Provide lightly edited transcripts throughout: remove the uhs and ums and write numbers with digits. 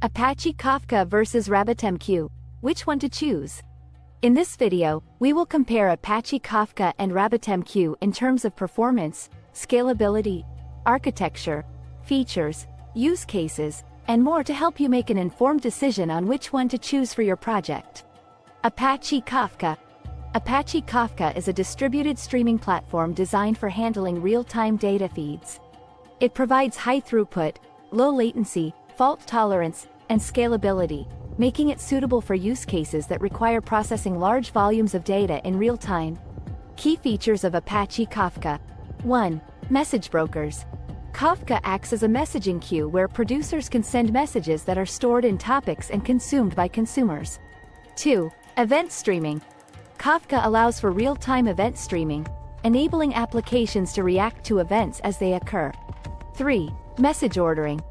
Apache Kafka versus RabbitMQ. Which one to choose? In this video, we will compare Apache Kafka and RabbitMQ in terms of performance, scalability, architecture, features, use cases, and more to help you make an informed decision on which one to choose for your project. Apache Kafka. Apache Kafka is a distributed streaming platform designed for handling real-time data feeds. It provides high throughput, low latency, fault tolerance, and scalability, making it suitable for use cases that require processing large volumes of data in real time. Key features of Apache Kafka. 1. Message brokers. Kafka acts as a messaging queue where producers can send messages that are stored in topics and consumed by consumers. 2. Event streaming. Kafka allows for real-time event streaming, enabling applications to react to events as they occur. 3. Message ordering.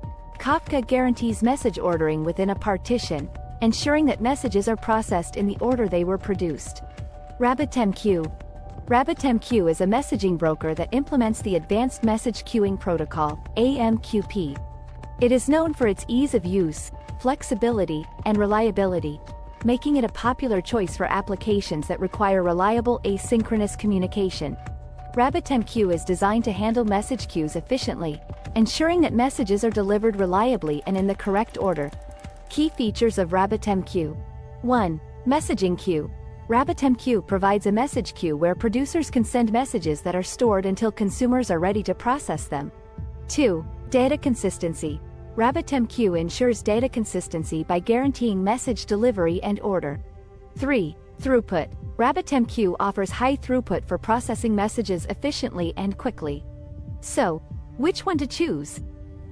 Kafka guarantees message ordering within a partition, ensuring that messages are processed in the order they were produced. RabbitMQ. RabbitMQ is a messaging broker that implements the Advanced Message Queuing Protocol, AMQP. It is known for its ease of use, flexibility, and reliability, making it a popular choice for applications that require reliable asynchronous communication. RabbitMQ is designed to handle message queues efficiently, ensuring that messages are delivered reliably and in the correct order. Key features of RabbitMQ. 1. Messaging queue. RabbitMQ provides a message queue where producers can send messages that are stored until consumers are ready to process them. 2. Data consistency. RabbitMQ ensures data consistency by guaranteeing message delivery and order. 3. Throughput. RabbitMQ offers high throughput for processing messages efficiently and quickly. So, which one to choose?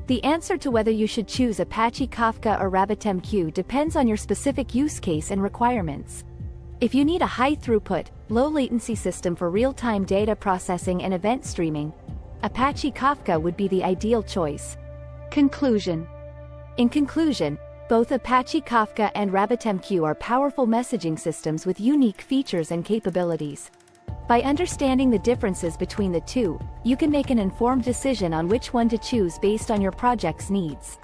The answer to whether you should choose Apache Kafka or RabbitMQ depends on your specific use case and requirements. If you need a high throughput, low latency system for real-time data processing and event streaming, Apache Kafka would be the ideal choice. Conclusion. In conclusion, both Apache Kafka and RabbitMQ are powerful messaging systems with unique features and capabilities. By understanding the differences between the two, you can make an informed decision on which one to choose based on your project's needs.